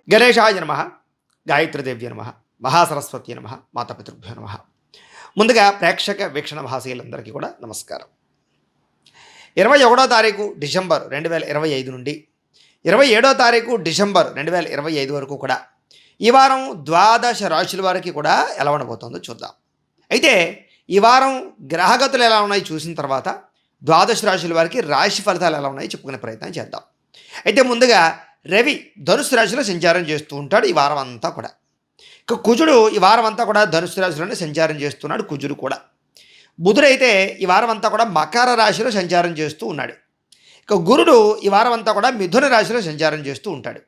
గణేశాయ నమ, గాయత్రీదేవ్య నమ, మహాసరస్వతి నమ, మాతాపితృభ్యో నమ. ముందుగా ప్రేక్షక వీక్షణ మహాశయులందరికీ కూడా నమస్కారం. 21వ తారీఖు డిసెంబర్ 2025 నుండి 27వ తారీఖు డిసెంబర్ 2025 వరకు కూడా ఈ వారం ద్వాదశ రాశుల వారికి కూడా ఎలా ఉండబోతుందో చూద్దాం. అయితే ఈ వారం గ్రహగతులు ఎలా ఉన్నాయి చూసిన తర్వాత ద్వాదశ రాశుల వారికి రాశి ఫలితాలు ఎలా ఉన్నాయో చెప్పుకునే ప్రయత్నం చేద్దాం. అయితే ముందుగా రవి ధనుసు రాశిలో సంచారం చేస్తూ ఉంటాడు ఈ వారం అంతా కూడా. ఇక కుజుడు ఈ వారం అంతా కూడా ధనుసు రాశిలోనే సంచారం చేస్తున్నాడు. కుజుడు కూడా. బుధుడైతే ఈ వారం అంతా కూడా మకర రాశిలో సంచారం చేస్తూ ఉన్నాడు. ఇక గురుడు ఈ వారం అంతా కూడా మిథున రాశిలో సంచారం చేస్తూ ఉంటాడు.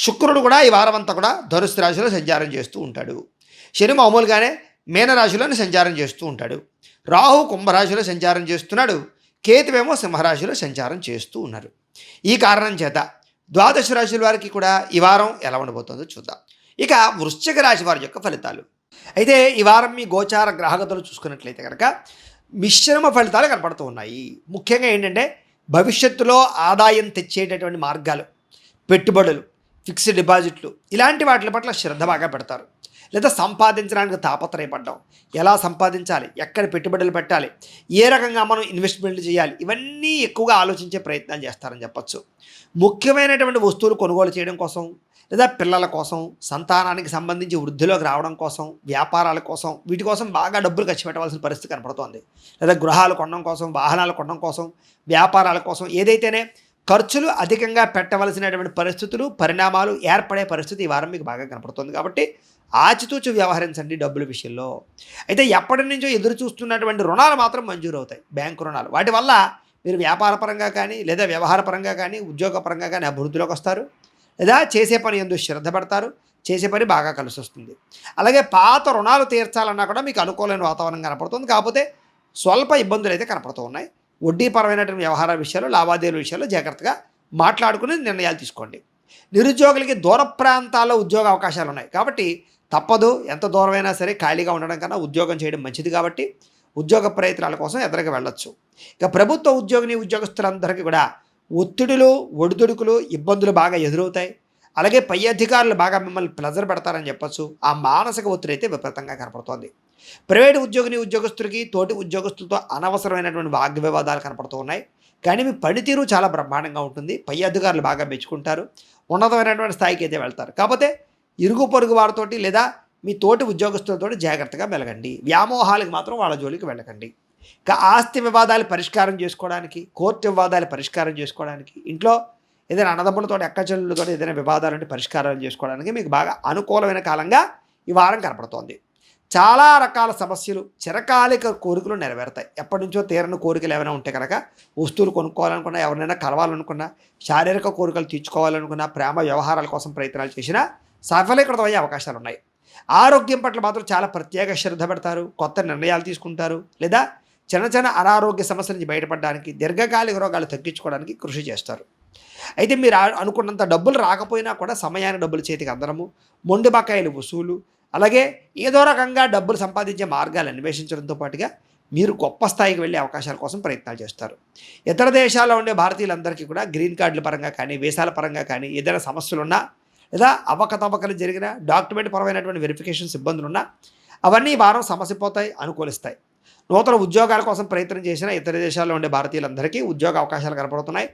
శుక్రుడు కూడా ఈ వారం అంతా కూడా ధనుసు రాశిలో సంచారం చేస్తూ ఉంటాడు. శని మామూలుగానే మీనరాశిలోనే సంచారం చేస్తూ ఉంటాడు. రాహు కుంభరాశిలో సంచారం చేస్తున్నాడు. కేతువేమో సింహరాశిలో సంచారం చేస్తూ ఉన్నారు. ఈ కారణం చేత ద్వాదశ రాశుల వారికి కూడా ఈ వారం ఎలా ఉండబోతుందో చూద్దాం. ఇక వృశ్చిక రాశి వారి యొక్క ఫలితాలు. అయితే ఈ వారం మీ గోచార గ్రహగతులు చూసుకున్నట్లయితే కనుక మిశ్రమ ఫలితాలు కనపడుతూ ఉన్నాయి. ముఖ్యంగా ఏంటంటే భవిష్యత్తులో ఆదాయం తెచ్చేటటువంటి మార్గాలు, పెట్టుబడులు, ఫిక్స్డ్ డిపాజిట్లు ఇలాంటి వాటి పట్ల శ్రద్ధ బాగా పెడతారు. లేదా సంపాదించడానికి తాపత్రయపడ్డాం, ఎలా సంపాదించాలి, ఎక్కడ పెట్టుబడులు పెట్టాలి, ఏ రకంగా మనం ఇన్వెస్ట్మెంట్లు చేయాలి, ఇవన్నీ ఎక్కువగా ఆలోచించే ప్రయత్నాలు చేస్తారని చెప్పచ్చు. ముఖ్యమైనటువంటి వస్తువులు కొనుగోలు చేయడం కోసం, లేదా పిల్లల కోసం, సంతానానికి సంబంధించి వృద్ధిలోకి రావడం కోసం, వ్యాపారాల కోసం, వీటి కోసం బాగా డబ్బులు ఖర్చు పెట్టవలసిన పరిస్థితి కనపడుతోంది. లేదా గృహాలు కొనడం కోసం, వాహనాలు కొనడం కోసం, వ్యాపారాల కోసం ఏదైతేనే ఖర్చులు అధికంగా పెట్టవలసినటువంటి పరిస్థితులు, పరిణామాలు ఏర్పడే పరిస్థితి ఈ వారం మీకు బాగా కనపడుతుంది. కాబట్టి ఆచితూచి వ్యవహరించండి డబ్బుల విషయంలో. అయితే ఎప్పటి నుంచో ఎదురు చూస్తున్నటువంటి రుణాలు మాత్రం మంజూరు అవుతాయి, బ్యాంకు రుణాలు. వాటి వల్ల మీరు వ్యాపారపరంగా కానీ, లేదా వ్యవహారపరంగా కానీ, ఉద్యోగపరంగా కానీ అభివృద్ధిలోకి వస్తారు. లేదా చేసే పని ఎందుకు శ్రద్ధ పెడతారు, చేసే పని బాగా కలిసి వస్తుంది. అలాగే పాత రుణాలు తీర్చాలన్నా కూడా మీకు అనుకూలమైన వాతావరణం కనపడుతుంది. కాకపోతే స్వల్ప ఇబ్బందులు అయితే కనపడుతూ ఉన్నాయి. వడ్డీపరమైనటువంటి వ్యవహార విషయాలు, లావాదేవీల విషయాల్లో జాగ్రత్తగా మాట్లాడుకుని నిర్ణయాలు తీసుకోండి. నిరుద్యోగులకి దూర ప్రాంతాల్లో ఉద్యోగ అవకాశాలు ఉన్నాయి. కాబట్టి తప్పదు, ఎంత దూరమైనా సరే ఖాళీగా ఉండడం కన్నా ఉద్యోగం చేయడం మంచిది. కాబట్టి ఉద్యోగ ప్రయత్నాల కోసం ఎదురుగా వెళ్ళొచ్చు. ఇక ప్రభుత్వ ఉద్యోగస్తులందరికీ కూడా ఒత్తిడులు, ఒడిదుడుకులు, ఇబ్బందులు బాగా ఎదురవుతాయి. అలాగే పై అధికారులు బాగా మిమ్మల్ని ప్లెజర్ పెడతారని చెప్పచ్చు. ఆ మానసిక ఒత్తిడి అయితే విపరీతంగా కనపడుతోంది. ప్రైవేటు ఉద్యోగస్తులకి తోటి ఉద్యోగస్తులతో అనవసరమైనటువంటి వాగ్వివాదాలు కనపడుతూ ఉన్నాయి. కానీ మీ పనితీరు చాలా బ్రహ్మాండంగా ఉంటుంది. పై అధికారులు బాగా మెచ్చుకుంటారు, ఉన్నతమైనటువంటి స్థాయికి అయితే వెళ్తారు. కాకపోతే ఇరుగు పొరుగు వారితోటి లేదా మీ తోటి ఉద్యోగస్తులతో జాగ్రత్తగా మెలగండి. వ్యామోహాలకు మాత్రం వాళ్ళ జోలికి వెళ్ళకండి. ఇక ఆస్తి వివాదాలు పరిష్కారం చేసుకోవడానికి, కోర్టు వివాదాలు పరిష్కారం చేసుకోవడానికి, ఇంట్లో ఏదైనా అన్నదమ్ములతో, అక్కచెల్లెలతో ఏదైనా వివాదాలంటే పరిష్కారం చేసుకోవడానికి మీకు బాగా అనుకూలమైన కాలంగా ఈ వారం కనపడుతోంది. చాలా రకాల సమస్యలు, చిరకాలిక కోరికలు నెరవేరుతాయి. ఎప్పటి నుంచో తీరని కోరికలు ఏమైనా ఉంటే కనుక, వస్తువులు కొనుక్కోవాలనుకున్నా, ఎవరినైనా కలవాలనుకున్నా, శారీరక కోరికలు తీర్చుకోవాలనుకున్నా, ప్రేమ వ్యవహారాల కోసం ప్రయత్నాలు చేసినా సఫలీకృతమయ్యే అవకాశాలు ఉన్నాయి. ఆరోగ్యం పట్ల మాత్రం చాలా ప్రత్యేక శ్రద్ధ పెడతారు, కొత్త నిర్ణయాలు తీసుకుంటారు. లేదా చిన్న చిన్న అనారోగ్య సమస్యల నుంచి బయటపడడానికి, దీర్ఘకాలిక రోగాలు తగ్గించుకోవడానికి కృషి చేస్తారు. అయితే మీరు అనుకున్నంత డబ్బులు రాకపోయినా కూడా సమయానికి డబ్బులు చేతికి అందడము, మొండి బకాయిలు వసూలు, అలాగే ఏదో రకంగా డబ్బులు సంపాదించే మార్గాలు అన్వేషించడంతో పాటుగా మీరు గొప్ప స్థాయికి వెళ్ళే అవకాశాల కోసం ప్రయత్నాలు చేస్తారు. ఇతర దేశాల్లో ఉండే భారతీయులందరికీ కూడా గ్రీన్ కార్డుల పరంగా కానీ, వీసాల పరంగా కానీ ఏదైనా సమస్యలున్నా, లేదా అవకతవకలు జరిగిన డాక్యుమెంట్ పరమైనటువంటి వెరిఫికేషన్స్ ఇబ్బందులున్నా అవన్నీ వారం సమసిపోతాయి, అనుకూలిస్తాయి. నూతన ఉద్యోగాల కోసం ప్రయత్నం చేసిన ఇతర దేశాల్లో ఉండే భారతీయులందరికీ ఉద్యోగ అవకాశాలు కనపడుతున్నాయి.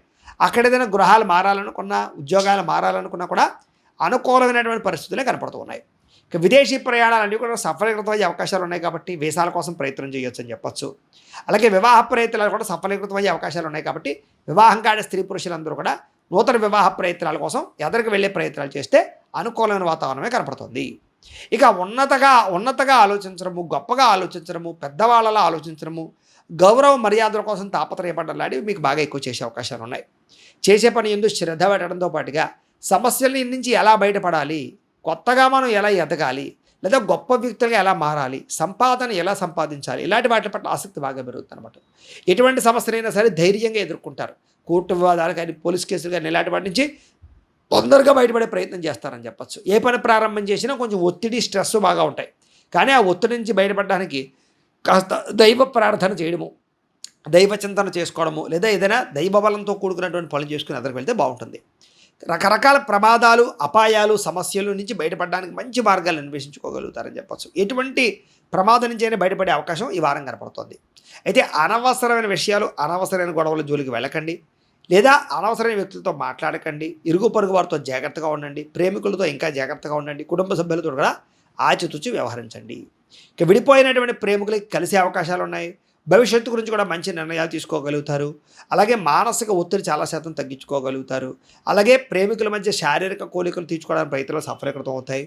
అక్కడ ఏదైనా గృహాలు మారాలనుకున్నా, ఉద్యోగాలు మారాలనుకున్నా కూడా అనుకూలమైనటువంటి పరిస్థితులే కనపడుతూ ఉన్నాయి. ఇక విదేశీ ప్రయాణాలన్నీ కూడా సఫలీకృతమయ్యే అవకాశాలు ఉన్నాయి. కాబట్టి వీసాల కోసం ప్రయత్నం చేయొచ్చు అని చెప్పచ్చు. అలాగే వివాహ ప్రయత్నాలు కూడా సఫలీకృతమయ్యే అవకాశాలు ఉన్నాయి. కాబట్టి వివాహం కాని స్త్రీ పురుషులందరూ కూడా నూతన వివాహ ప్రయత్నాల కోసం ఎదరికి వెళ్ళే ప్రయత్నాలు చేస్తే అనుకూలమైన వాతావరణమే కనపడుతుంది. ఇక ఉన్నతగా ఆలోచించడము, గొప్పగా ఆలోచించడము, పెద్దవాళ్ళలా ఆలోచించడము, గౌరవ మర్యాదల కోసం తాపత్రయపడడం లాంటివి మీకు బాగా ఎక్కువ చేసే అవకాశాలు ఉన్నాయి. చేసే పని ఎందుకు శ్రద్ధ పెట్టడంతో పాటుగా సమస్యల నుంచి ఎలా బయటపడాలి, కొత్తగా మనం ఎలా ఎదగాలి, లేదా గొప్ప వ్యక్తులుగా ఎలా మారాలి, సంపాదన ఎలా సంపాదించాలి, ఇలాంటి వాటి పట్ల ఆసక్తి బాగా పెరుగుతుంది అనమాట. ఎటువంటి సమస్యలైనా సరే ధైర్యంగా ఎదుర్కొంటారు. కోర్టు వివాదాలు కానీ, పోలీస్ కేసులు కానీ ఇలాంటి వాటి నుంచి తొందరగా బయటపడే ప్రయత్నం చేస్తారని చెప్పచ్చు. ఏ పని ప్రారంభం చేసినా కొంచెం ఒత్తిడి, స్ట్రెస్ బాగా ఉంటాయి. కానీ ఆ ఒత్తిడి నుంచి బయటపడడానికి కాస్త దైవ ప్రార్థన చేయడము, దైవ చింతన చేసుకోవడము, లేదా ఏదైనా దైవ బలంతో కూడుకున్నటువంటి పనులు చేసుకుని ఎదురుకు వెళ్తే బాగుంటుంది. రకరకాల ప్రమాదాలు, అపాయాలు, సమస్యల నుంచి బయటపడడానికి మంచి మార్గాలు అన్వేషించుకోగలుగుతారని చెప్పొచ్చు. ఎటువంటి ప్రమాదం నుంచి అయినా బయటపడే అవకాశం ఈ వారం కనపడుతోంది. అయితే అనవసరమైన విషయాలు, అనవసరమైన గొడవల జోలికి వెళ్ళకండి. లేదా అనవసరమైన వ్యక్తులతో మాట్లాడకండి. ఇరుగు పొరుగు వారితో జాగ్రత్తగా ఉండండి. ప్రేమికులతో ఇంకా జాగ్రత్తగా ఉండండి. కుటుంబ సభ్యులతో కూడా ఆచితూచి వ్యవహరించండి. ఇక విడిపోయినటువంటి ప్రేమికులకి కలిసే అవకాశాలు ఉన్నాయి. భవిష్యత్తు గురించి కూడా మంచి నిర్ణయాలు తీసుకోగలుగుతారు. అలాగే మానసిక ఒత్తిడి చాలా శాతం తగ్గించుకోగలుగుతారు. అలాగే ప్రేమికుల మధ్య శారీరక కోరికలు తీర్చుకోవడానికి ప్రయత్నాలు సఫలీకృతం అవుతాయి.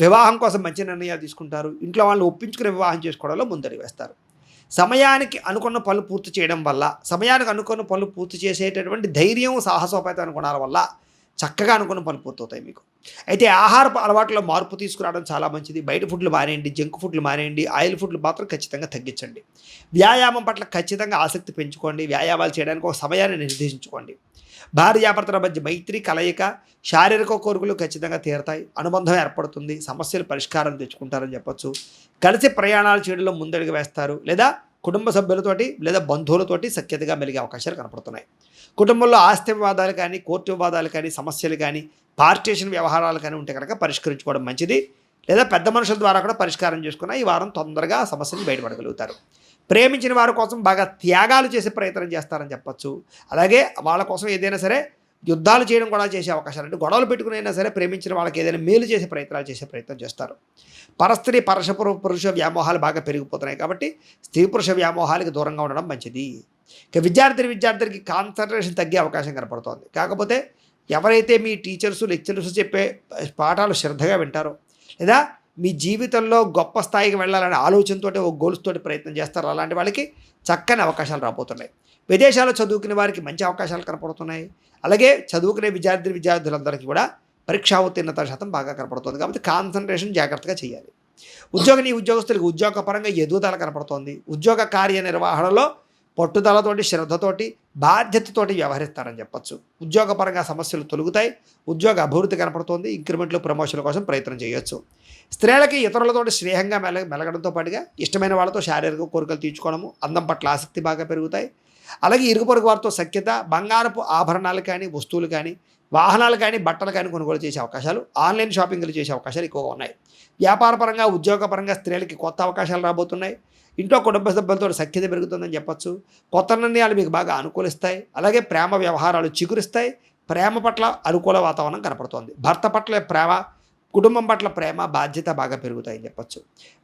వివాహం కోసం మంచి నిర్ణయాలు తీసుకుంటారు. ఇంట్లో వాళ్ళని ఒప్పించుకుని వివాహం చేసుకోవడంలో ముందడుగు వేస్తారు. సమయానికి అనుకున్న పనులు పూర్తి చేయడం వల్ల, సమయానికి అనుకున్న పనులు పూర్తి చేసేటటువంటి ధైర్యం, సాహసోపేత గుణాల వల్ల చక్కగా అనుకున్న పనులు పూర్తవుతాయి మీకు. అయితే ఆహారపు అలవాట్లో మార్పు తీసుకురావడం చాలా మంచిది. బయట ఫుడ్లు మానేయండి, జంక్ ఫుడ్లు మానేయండి, ఆయిల్ ఫుడ్లు మాత్రం ఖచ్చితంగా తగ్గించండి. వ్యాయామం పట్ల ఖచ్చితంగా ఆసక్తి పెంచుకోండి. వ్యాయామాలు చేయడానికి ఒక సమయాన్ని నిర్దేశించుకోండి. భార్యాభర్తల మధ్య మైత్రి, కలయిక, శారీరక కోరికలు ఖచ్చితంగా తీరతాయి. అనుబంధం ఏర్పడుతుంది. సమస్యలు పరిష్కారం తెచ్చుకుంటారని చెప్పొచ్చు. కలిసి ప్రయాణాలు చేయడంలో ముందడుగు వేస్తారు. లేదా కుటుంబ సభ్యులతోటి లేదా బంధువులతోటి సఖ్యతగా మెలిగే అవకాశాలు కనపడుతున్నాయి. కుటుంబంలో ఆస్తి వివాదాలు కానీ, కోర్టు వివాదాలు కానీ, సమస్యలు కానీ, పార్టీషన్ వ్యవహారాలు కానీ ఉంటే కనుక పరిష్కరించుకోవడం మంచిది. లేదా పెద్ద మనుషుల ద్వారా కూడా పరిష్కారం చేసుకున్న ఈ వారం తొందరగా ఆ సమస్యని బయటపడగలుగుతారు. ప్రేమించిన వారి కోసం బాగా త్యాగాలు చేసే ప్రయత్నం చేస్తారని చెప్పొచ్చు. అలాగే వాళ్ళ కోసం ఏదైనా సరే యుద్ధాలు చేయడం కూడా చేసే అవకాశాలు, అంటే గొడవలు పెట్టుకునైనా సరే ప్రేమించిన వాళ్ళకి ఏదైనా మేలు చేసే ప్రయత్నం చేస్తారు. పరస్త్రీ పురుష వ్యామోహాలు బాగా పెరిగిపోతున్నాయి కాబట్టి స్త్రీ పురుష వ్యామోహాలకు దూరంగా ఉండడం మంచిది. ఇక విద్యార్థికి కాన్సన్ట్రేషన్ తగ్గే అవకాశం కనపడుతోంది. కాకపోతే ఎవరైతే మీ టీచర్స్, లెక్చరర్స్ చెప్పే పాఠాలు శ్రద్ధగా వింటారో, లేదా మీ జీవితంలో గొప్ప స్థాయికి వెళ్ళాలనే ఆలోచనతోటి, ఒక గోల్స్ తోటి ప్రయత్నం చేస్తారో అలాంటి వాళ్ళకి చక్కని అవకాశాలు రాబోతున్నాయి. విదేశాల్లో చదువుకునే వారికి మంచి అవకాశాలు కనపడుతున్నాయి. అలాగే చదువుకునే విద్యార్థులందరికీ కూడా పరీక్షా ఉత్తీర్ణత శాతం బాగా కనపడుతుంది. కాబట్టి కాన్సన్ట్రేషన్ జాగ్రత్తగా చేయాలి. ఉద్యోగస్తులకు ఉద్యోగపరంగా ఎదుగుదల కనపడుతోంది. ఉద్యోగ కార్య నిర్వహణలో పట్టుదలతోటి, శ్రద్ధతోటి, బాధ్యతతోటి వ్యవహరిస్తారని చెప్పొచ్చు. ఉద్యోగపరంగా సమస్యలు తొలుగుతాయి. ఉద్యోగ అభివృద్ధి కనపడుతోంది. ఇంక్రిమెంట్లు, ప్రమోషన్ల కోసం ప్రయత్నం చేయొచ్చు. స్త్రీలకి ఇతరులతోటి స్నేహంగా మెలగడంతో పాటుగా ఇష్టమైన వాళ్ళతో శారీరక కోరికలు తీర్చుకోవడము, అందం పట్ల ఆసక్తి బాగా పెరుగుతాయి. అలాగే ఇరుగు పొరుగు వారితో సఖ్యత, బంగారపు ఆభరణాలు కానీ, వస్తువులు కానీ, వాహనాలు కానీ, బట్టలు కానీ కొనుగోలు చేసే అవకాశాలు, ఆన్లైన్ షాపింగ్లు చేసే అవకాశాలు ఎక్కువగా ఉన్నాయి. వ్యాపారపరంగా, ఉద్యోగపరంగా స్త్రీలకి కొత్త అవకాశాలు రాబోతున్నాయి. ఇంట్లో కుటుంబ సభ్యులతో సఖ్యత పెరుగుతుందని చెప్పొచ్చు. కొత్త నిర్ణయాలు మీకు బాగా అనుకూలిస్తాయి. అలాగే ప్రేమ వ్యవహారాలు చిగురిస్తాయి. ప్రేమ పట్ల అనుకూల వాతావరణం కనపడుతోంది. భర్త పట్ల ప్రేమ, కుటుంబం పట్ల ప్రేమ, బాధ్యత బాగా పెరుగుతాయని చెప్పొచ్చు.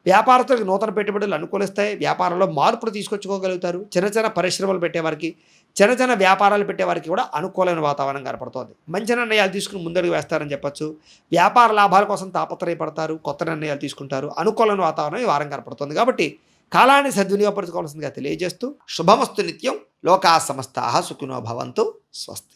వ్యాపారస్తులకు నూతన పెట్టుబడులు అనుకూలిస్తాయి. వ్యాపారంలో మార్పులు తీసుకొచ్చుకోగలుగుతారు. చిన్న పరిశ్రమలు పెట్టేవారికి, చిన్న వ్యాపారాలు పెట్టేవారికి కూడా అనుకూలమైన వాతావరణం కనపడుతోంది. మంచి నిర్ణయాలు తీసుకుని ముందడుగు వేస్తారని చెప్పొచ్చు. వ్యాపార లాభాల కోసం తాపత్రయపడతారు. కొత్త నిర్ణయాలు తీసుకుంటారు. అనుకూలమైన వాతావరణం ఈ వారం కనపడుతోంది. కాబట్టి కాలాన్ని సద్వినియోగపరచుకోవాల్సిందిగా తెలియజేస్తూ, శుభమస్తు నిత్యం. లోకా సమస్తాః సుఖినో భవంతు. స్వస్తి.